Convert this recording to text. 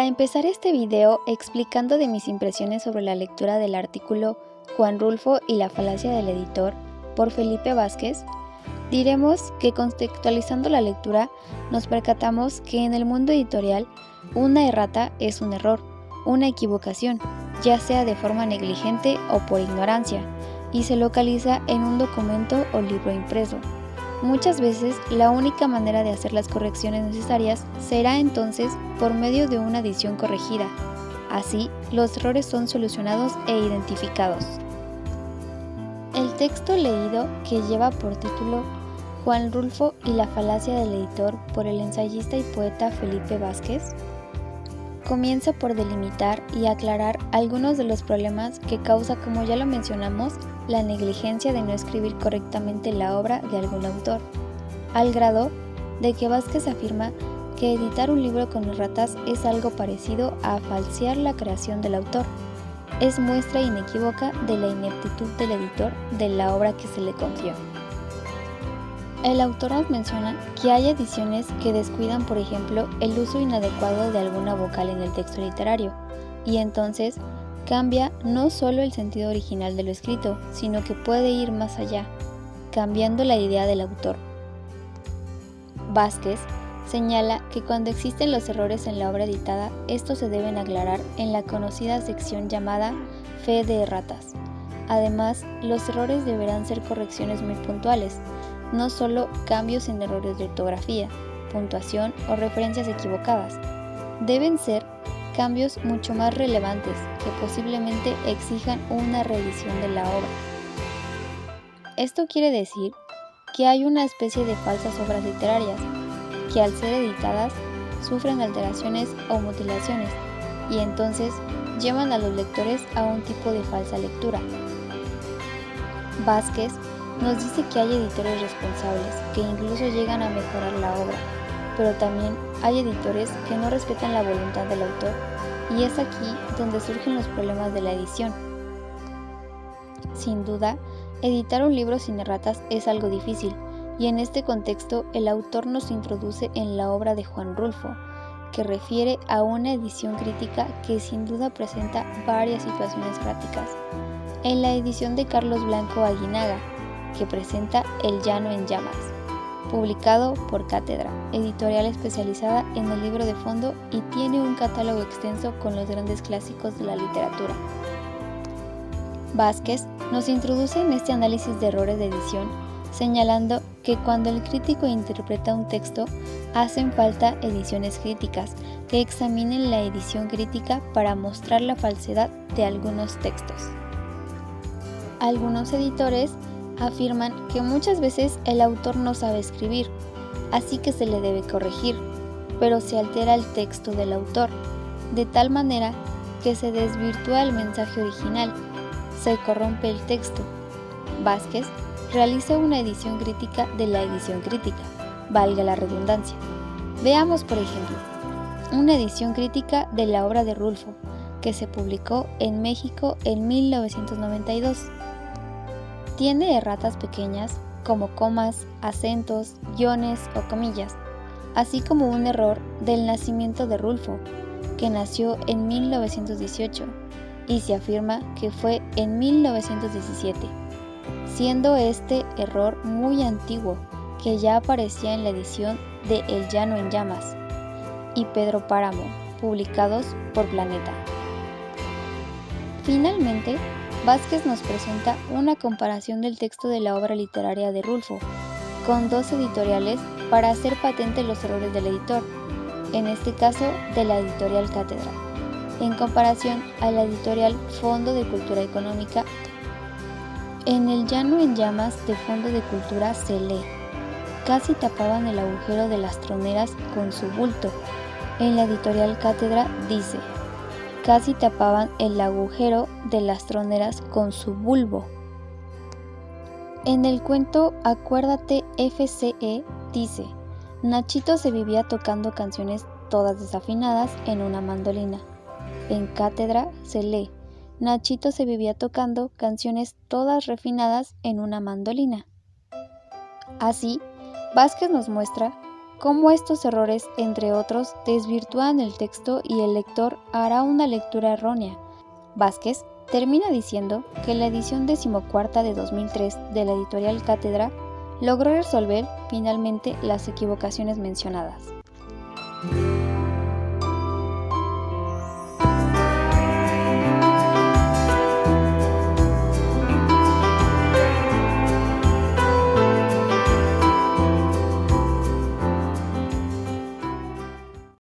Para empezar este video explicando de mis impresiones sobre la lectura del artículo Juan Rulfo y la falacia del editor por Felipe Vázquez, diremos que contextualizando la lectura nos percatamos que en el mundo editorial una errata es un error, una equivocación, ya sea de forma negligente o por ignorancia, y se localiza en un documento o libro impreso. Muchas veces la única manera de hacer las correcciones necesarias será entonces por medio de una edición corregida. Así, los errores son solucionados e identificados. El texto leído, que lleva por título Juan Rulfo y la falacia del editor por el ensayista y poeta Felipe Vázquez, comienza por delimitar y aclarar algunos de los problemas que causa, como ya lo mencionamos, la negligencia de no escribir correctamente la obra de algún autor, al grado de que Vázquez afirma que editar un libro con erratas es algo parecido a falsear la creación del autor. Es muestra inequívoca de la ineptitud del editor de la obra que se le confió. El autor nos menciona que hay ediciones que descuidan, por ejemplo, el uso inadecuado de alguna vocal en el texto literario, y entonces cambia no solo el sentido original de lo escrito, sino que puede ir más allá, cambiando la idea del autor. Vázquez señala que cuando existen los errores en la obra editada, estos se deben aclarar en la conocida sección llamada Fe de erratas. Además, los errores deberán ser correcciones muy puntuales, no solo cambios en errores de ortografía, puntuación o referencias equivocadas. Deben ser cambios mucho más relevantes que posiblemente exijan una reedición de la obra. Esto quiere decir que hay una especie de falsas obras literarias que al ser editadas sufren alteraciones o mutilaciones y entonces llevan a los lectores a un tipo de falsa lectura. Vázquez nos dice que hay editores responsables que incluso llegan a mejorar la obra, pero también hay editores que no respetan la voluntad del autor, y es aquí donde surgen los problemas de la edición. Sin duda, editar un libro sin erratas es algo difícil, y en este contexto el autor nos introduce en la obra de Juan Rulfo, que refiere a una edición crítica que sin duda presenta varias situaciones prácticas. En la edición de Carlos Blanco Aguinaga, que presenta El llano en llamas, publicado por Cátedra, editorial especializada en el libro de fondo y tiene un catálogo extenso con los grandes clásicos de la literatura. Vázquez nos introduce en este análisis de errores de edición, señalando que cuando el crítico interpreta un texto, hacen falta ediciones críticas que examinen la edición crítica para mostrar la falsedad de algunos textos. Algunos editores afirman que muchas veces el autor no sabe escribir, así que se le debe corregir, pero se altera el texto del autor, de tal manera que se desvirtúa el mensaje original, se corrompe el texto. Vázquez realiza una edición crítica de la edición crítica, valga la redundancia. Veamos, por ejemplo, una edición crítica de la obra de Rulfo, que se publicó en México en 1992. Tiene erratas pequeñas como comas, acentos, guiones o comillas, así como un error del nacimiento de Rulfo, que nació en 1918 y se afirma que fue en 1917, siendo este error muy antiguo que ya aparecía en la edición de El llano en llamas y Pedro Páramo, publicados por Planeta. Finalmente, Vázquez nos presenta una comparación del texto de la obra literaria de Rulfo con dos editoriales para hacer patente los errores del editor, en este caso de la editorial Cátedra, en comparación a la editorial Fondo de Cultura Económica. En El llano en llamas de Fondo de Cultura se lee: casi tapaban el agujero de las troneras con su bulto. En la editorial Cátedra dice: casi tapaban el agujero de las troneras con su bulbo. En el cuento Acuérdate FCE dice: Nachito se vivía tocando canciones todas desafinadas en una mandolina. En Cátedra se lee: Nachito se vivía tocando canciones todas refinadas en una mandolina. Así, Vázquez nos muestra cómo estos errores, entre otros, desvirtúan el texto y el lector hará una lectura errónea. Vázquez termina diciendo que la edición 14ª de 2003 de la editorial Cátedra logró resolver finalmente las equivocaciones mencionadas.